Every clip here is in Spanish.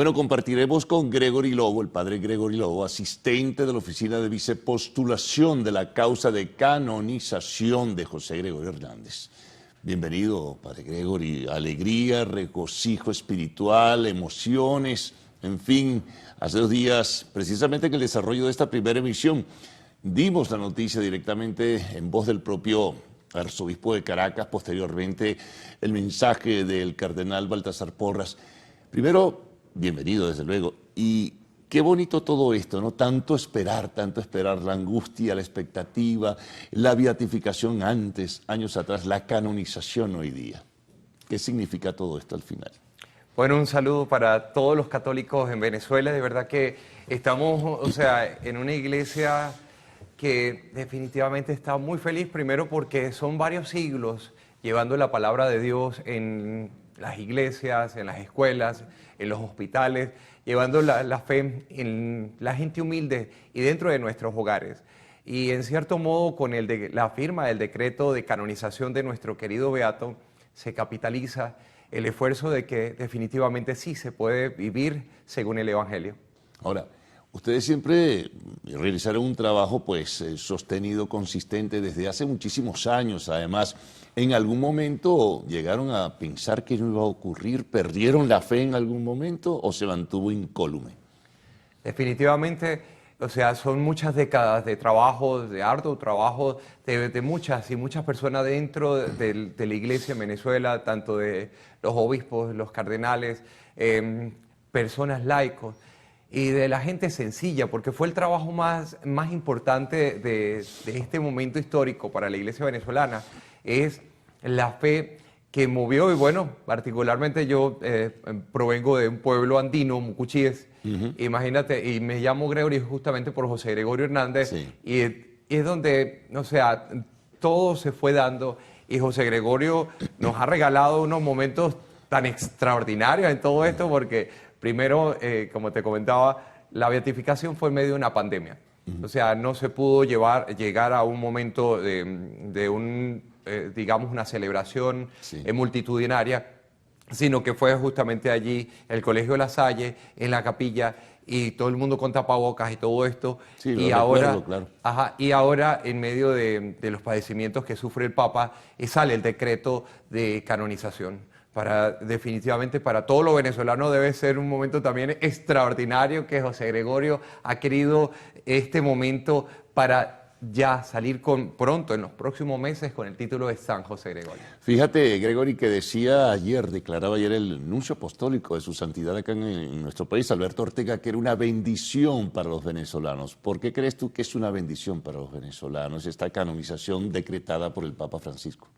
Bueno, compartiremos con Gregory Lobo, el padre Gregory Lobo, asistente de la Oficina de Vicepostulación de la causa de canonización de José Gregorio Hernández. Bienvenido, padre Gregory. Alegría, regocijo espiritual, emociones, en fin. Hace 2 días, precisamente en el desarrollo de esta primera emisión, dimos la noticia directamente en voz del propio arzobispo de Caracas, posteriormente el mensaje del cardenal Baltasar Porras. Primero, bienvenido desde luego, y qué bonito todo esto, ¿no? Tanto esperar, la angustia, la expectativa, la beatificación antes, años atrás, la canonización hoy día. ¿Qué significa todo esto al final? Bueno, un saludo para todos los católicos en Venezuela. De verdad que estamos, en una iglesia que definitivamente está muy feliz, primero porque son varios siglos llevando la palabra de Dios en las iglesias, en las escuelas, en los hospitales, llevando la fe en la gente humilde y dentro de nuestros hogares. Y en cierto modo, con la firma del decreto de canonización de nuestro querido Beato, se capitaliza el esfuerzo de que definitivamente sí se puede vivir según el Evangelio. Ahora, ustedes siempre realizaron un trabajo sostenido, consistente desde hace muchísimos años. Además, ¿en algún momento llegaron a pensar que no iba a ocurrir? ¿Perdieron la fe en algún momento o se mantuvo incólume? Definitivamente, son muchas décadas de trabajo, de arduo trabajo de muchas y muchas personas dentro de la iglesia en Venezuela, tanto de los obispos, los cardenales, personas laicos y de la gente sencilla, porque fue el trabajo más importante de este momento histórico para la iglesia venezolana. Es la fe que movió, y bueno, particularmente yo provengo de un pueblo andino, Mucuchíes, imagínate, y me llamo Gregory justamente por José Gregorio Hernández, Sí. y es donde, todo se fue dando, y José Gregorio nos ha regalado unos momentos tan extraordinarios en todo esto, porque primero, como te comentaba, la beatificación fue en medio de una pandemia. No se pudo llegar a un momento digamos, una celebración multitudinaria, sino que fue justamente allí, el Colegio La Salle, en la capilla, y todo el mundo con tapabocas y todo esto. Sí, y ahora, claro. Y ahora, en medio de los padecimientos que sufre el Papa, sale el decreto de canonización. Definitivamente para todos los venezolanos debe ser un momento también extraordinario que José Gregorio ha querido este momento para ya salir pronto, en los próximos meses, con el título de San José Gregorio. Fíjate, Gregory, que declaraba ayer el nuncio apostólico de su santidad acá en nuestro país, Alberto Ortega, que era una bendición para los venezolanos. ¿Por qué crees tú que es una bendición para los venezolanos esta canonización decretada por el Papa Francisco?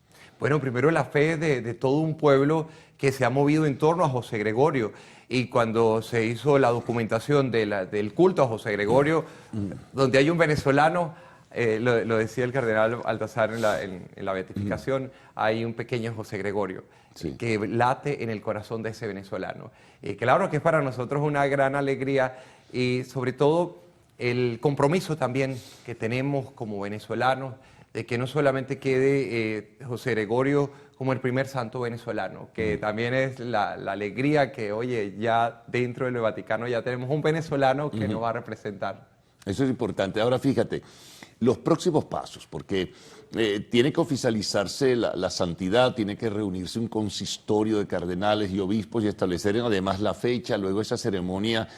Bueno, primero la fe de todo un pueblo que se ha movido en torno a José Gregorio. Y cuando se hizo la documentación del culto a José Gregorio, donde hay un venezolano, lo decía el cardenal Baltasar en la beatificación, hay un pequeño José Gregorio que late en el corazón de ese venezolano. Claro que es para nosotros una gran alegría y sobre todo el compromiso también que tenemos como venezolanos de que no solamente quede José Gregorio como el primer santo venezolano, que también es la alegría que, oye, ya dentro del Vaticano ya tenemos un venezolano que nos va a representar. Eso es importante. Ahora fíjate, los próximos pasos, porque tiene que oficializarse la santidad, tiene que reunirse un consistorio de cardenales y obispos y establecer además la fecha, luego esa ceremonia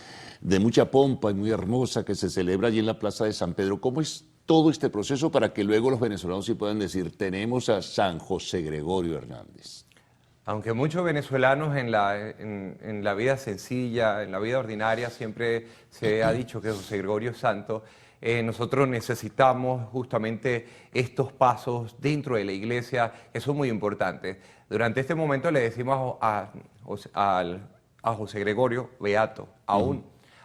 de mucha pompa y muy hermosa que se celebra allí en la Plaza de San Pedro. ¿Cómo es todo este proceso para que luego los venezolanos sí puedan decir, tenemos a San José Gregorio Hernández? Aunque muchos venezolanos en la vida sencilla, en la vida ordinaria, siempre se ha dicho que José Gregorio es santo, nosotros necesitamos justamente estos pasos dentro de la iglesia, que son muy importantes. Durante este momento le decimos a José Gregorio beato, aún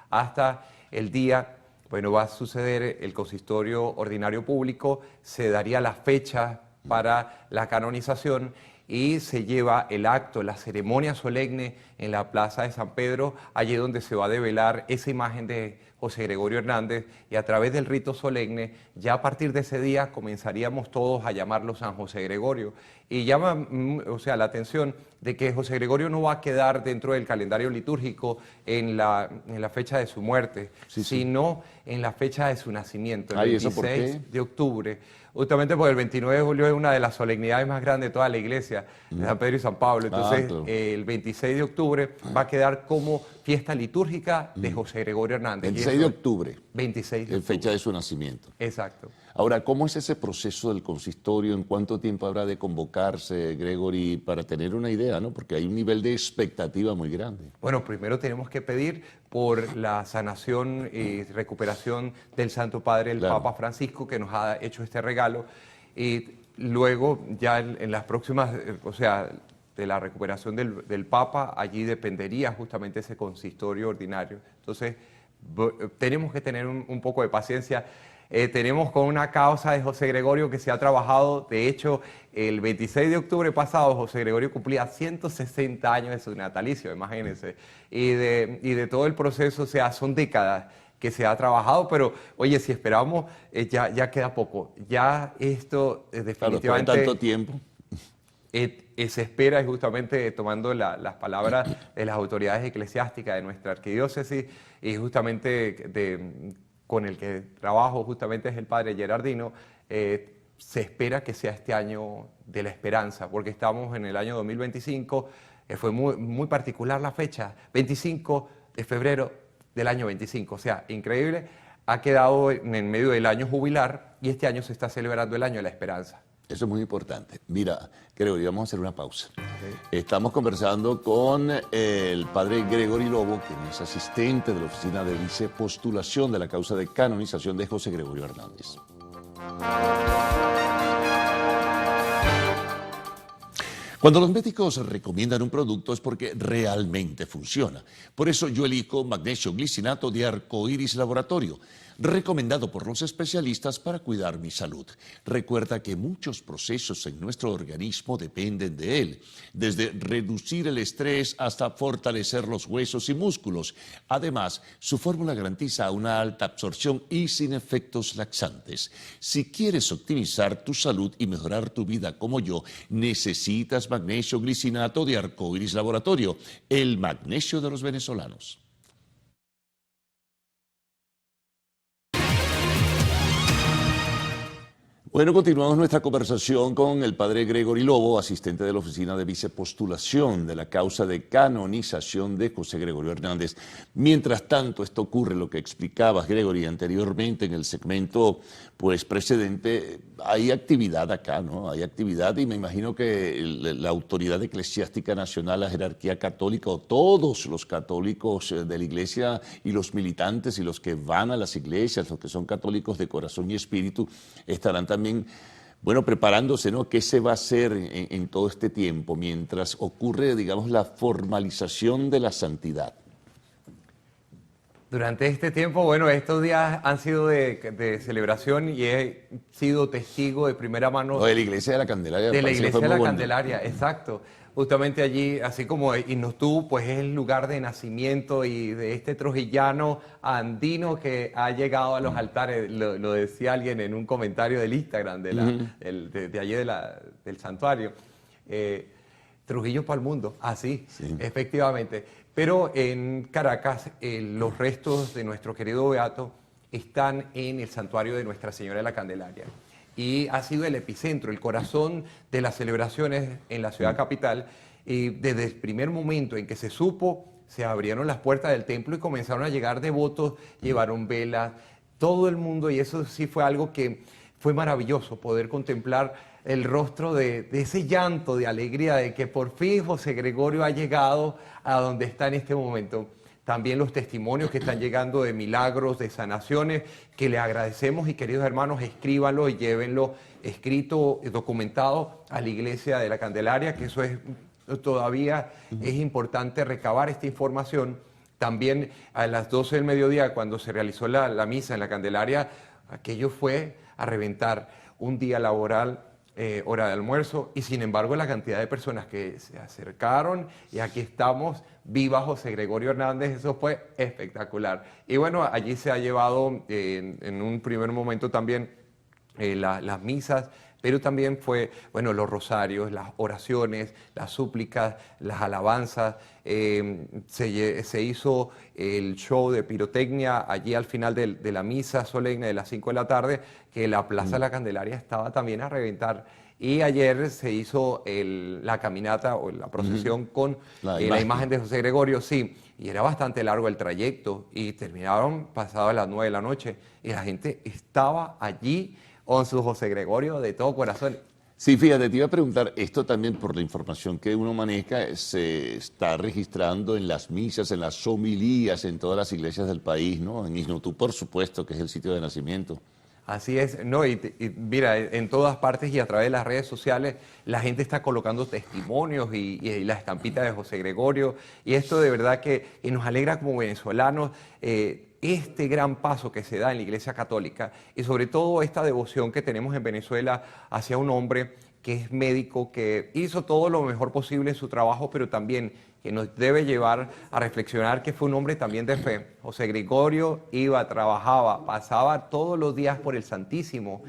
hasta el día, bueno, va a suceder el consistorio ordinario público, se daría la fecha para la canonización y se lleva el acto, la ceremonia solemne en la Plaza de San Pedro, allí donde se va a develar esa imagen de José Gregorio Hernández, y a través del rito solemne, ya a partir de ese día comenzaríamos todos a llamarlo San José Gregorio. Y llama, o sea, la atención de que José Gregorio no va a quedar dentro del calendario litúrgico en la fecha de su muerte, sino en la fecha de su nacimiento, el 26 de octubre. Justamente porque el 29 de julio es una de las solemnidades más grandes de toda la iglesia, de San Pedro y San Pablo. Entonces, claro. el 26 de octubre va a quedar como fiesta litúrgica de José Gregorio Hernández. 26 de octubre. 26 de octubre. Fecha de su nacimiento. Exacto. Ahora, ¿cómo es ese proceso del consistorio? ¿En cuánto tiempo habrá de convocarse, Gregory, para tener una idea, ¿no? Porque hay un nivel de expectativa muy grande. Bueno, primero tenemos que pedir por la sanación y recuperación del Santo Padre, el Papa Francisco, que nos ha hecho este regalo. Y luego, ya en las próximas, o sea, de la recuperación del Papa, allí dependería justamente ese consistorio ordinario. Entonces, tenemos que tener un poco de paciencia. Tenemos con una causa de José Gregorio que se ha trabajado. De hecho, el 26 de octubre pasado José Gregorio cumplía 160 años de su natalicio, imagínense. Y de todo el proceso, o sea, son décadas que se ha trabajado, pero oye, si esperamos, ya queda poco. Ya esto definitivamente... Claro, tanto tiempo. Se espera, y justamente tomando las palabras de las autoridades eclesiásticas de nuestra arquidiócesis, y justamente con el que trabajo justamente es el padre Gerardino, se espera que sea este año de la esperanza, porque estamos en el año 2025, fue muy particular la fecha, 25 de febrero del año 25, o sea, increíble, ha quedado en medio del año jubilar y este año se está celebrando el año de la esperanza. Eso es muy importante. Mira, Gregory, vamos a hacer una pausa. Estamos conversando con el padre Gregory Lobo, quien es asistente de la Oficina de Vicepostulación de la causa de canonización de José Gregorio Hernández. Cuando los médicos recomiendan un producto es porque realmente funciona. Por eso yo elijo magnesio glicinato de Arcoiris Laboratorio, recomendado por los especialistas para cuidar mi salud. Recuerda que muchos procesos en nuestro organismo dependen de él, desde reducir el estrés hasta fortalecer los huesos y músculos. Además, su fórmula garantiza una alta absorción y sin efectos laxantes. Si quieres optimizar tu salud y mejorar tu vida como yo, necesitas magnesio glicinato de Arcoiris Laboratorio, el magnesio de los venezolanos. Bueno, continuamos nuestra conversación con el padre Gregory Lobo, asistente de la Oficina de Vicepostulación de la causa de canonización de José Gregorio Hernández. Mientras tanto, esto ocurre, lo que explicabas, Gregory, anteriormente en el segmento precedente, hay actividad acá, ¿no? Hay actividad y me imagino que la autoridad eclesiástica nacional, la jerarquía católica o todos los católicos de la iglesia y los militantes y los que van a las iglesias, los que son católicos de corazón y espíritu, estarán también, bueno, preparándose, ¿no? ¿Qué se va a hacer en todo este tiempo mientras ocurre, digamos, la formalización de la santidad? Durante este tiempo, bueno, estos días han sido de celebración y he sido testigo de primera mano... De la Iglesia de la Candelaria. De la Iglesia de la Candelaria, exacto. Justamente allí, así como Inostú, pues es el lugar de nacimiento y de este trujillano andino que ha llegado a los altares. Lo decía alguien en un comentario del Instagram de allí del santuario. Trujillo para el mundo, así, efectivamente. Pero en Caracas, los restos de nuestro querido Beato están en el santuario de Nuestra Señora de la Candelaria. Y ha sido el epicentro, el corazón de las celebraciones en la ciudad capital. Y desde el primer momento en que se supo, se abrieron las puertas del templo y comenzaron a llegar devotos, llevaron velas, todo el mundo, y eso sí fue algo que fue maravilloso, poder contemplar el rostro de ese llanto de alegría de que por fin José Gregorio ha llegado a donde está en este momento. También los testimonios que están llegando de milagros, de sanaciones, que le agradecemos, y queridos hermanos, escríbanlo y llévenlo escrito, documentado a la Iglesia de la Candelaria, que eso es todavía es importante recabar esta información. También a las 12 del mediodía, cuando se realizó la misa en la Candelaria, aquello fue a reventar un día laboral hora de almuerzo, y sin embargo la cantidad de personas que se acercaron, y aquí estamos, viva José Gregorio Hernández, eso fue espectacular. Y bueno, allí se ha llevado en un primer momento también las misas, pero también fue, bueno, los rosarios, las oraciones, las súplicas, las alabanzas. Se hizo el show de pirotecnia allí al final de la misa solemne de las 5 de la tarde, que la Plaza de la Candelaria estaba también a reventar. Y ayer se hizo la caminata o la procesión con la imagen de José Gregorio, sí, y era bastante largo el trayecto y terminaron pasadas las 9 de la noche y la gente estaba allí con su José Gregorio de todo corazón. Sí, fíjate, te iba a preguntar, esto también por la información que uno maneja, se está registrando en las misas, en las homilías, en todas las iglesias del país, ¿no? En Isnotú, por supuesto, que es el sitio de nacimiento. Así es, no, y mira, en todas partes y a través de las redes sociales la gente está colocando testimonios y la estampita de José Gregorio, y esto de verdad que nos alegra como venezolanos, este gran paso que se da en la Iglesia Católica y sobre todo esta devoción que tenemos en Venezuela hacia un hombre que es médico, que hizo todo lo mejor posible en su trabajo, pero también que nos debe llevar a reflexionar que fue un hombre también de fe. José Gregorio iba, trabajaba, pasaba todos los días por el Santísimo,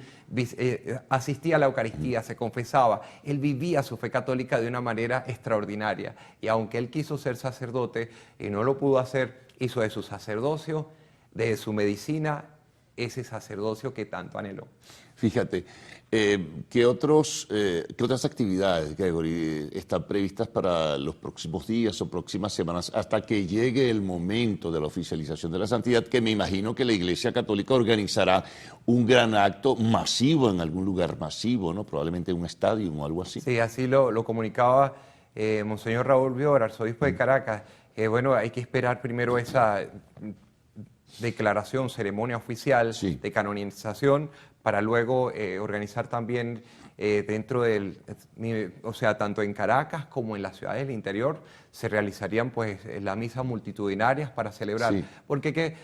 asistía a la Eucaristía, se confesaba. Él vivía su fe católica de una manera extraordinaria. Y aunque él quiso ser sacerdote y no lo pudo hacer, hizo de su sacerdocio, de su medicina, ese sacerdocio que tanto anheló. Fíjate, ¿qué otras actividades, Gregory, están previstas para los próximos días o próximas semanas hasta que llegue el momento de la oficialización de la santidad, que me imagino que la Iglesia Católica organizará un gran acto masivo en algún lugar masivo, ¿no? Probablemente un estadio o algo así? Sí, así lo comunicaba Monseñor Raúl Bior, arzobispo de Caracas, que bueno, hay que esperar primero esa declaración, ceremonia oficial de canonización, para luego organizar también dentro o sea, tanto en Caracas como en las ciudades del interior, se realizarían pues las misas multitudinarias para celebrar. Sí. Porque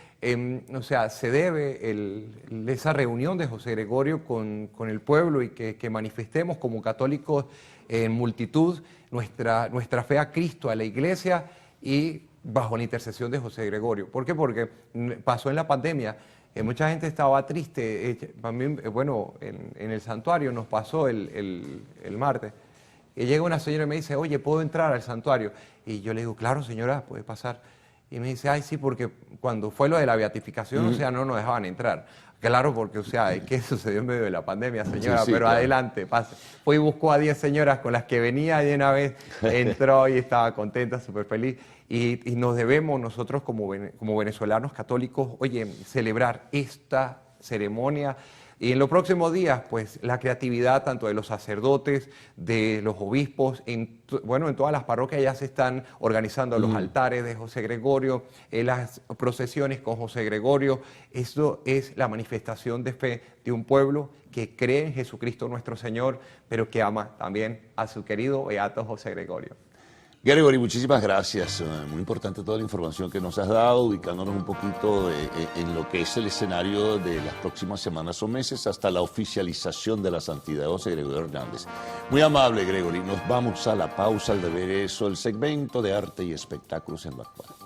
o sea, se debe esa reunión de José Gregorio con el pueblo y que manifestemos como católicos en multitud nuestra fe a Cristo, a la Iglesia y bajo la intercesión de José Gregorio. ¿Por qué? Porque pasó en la pandemia, mucha gente estaba triste. También, bueno, en el santuario nos pasó el martes, y llega una señora y me dice, oye, ¿puedo entrar al santuario? Y yo le digo, claro señora, puede pasar. Y me dice, ay sí, porque cuando fue lo de la beatificación, o sea, no nos dejaban entrar. Claro, porque, o sea, ¿qué sucedió en medio de la pandemia, señora? Sí, pero claro, adelante, pase. Fue y buscó a 10 señoras con las que venía de una vez, entró y estaba contenta, súper feliz. Y nos debemos nosotros como venezolanos católicos, oye, celebrar esta ceremonia. Y en los próximos días, pues, la creatividad tanto de los sacerdotes, de los obispos, bueno, en todas las parroquias ya se están organizando los altares de José Gregorio, las procesiones con José Gregorio. Esto es la manifestación de fe de un pueblo que cree en Jesucristo nuestro Señor, pero que ama también a su querido beato José Gregorio. Gregory, muchísimas gracias. Muy importante toda la información que nos has dado, ubicándonos un poquito en lo que es el escenario de las próximas semanas o meses hasta la oficialización de la santidad de José Gregorio Hernández. Muy amable, Gregory. Nos vamos a la pausa al regreso, el segmento de arte y espectáculos en lo actual.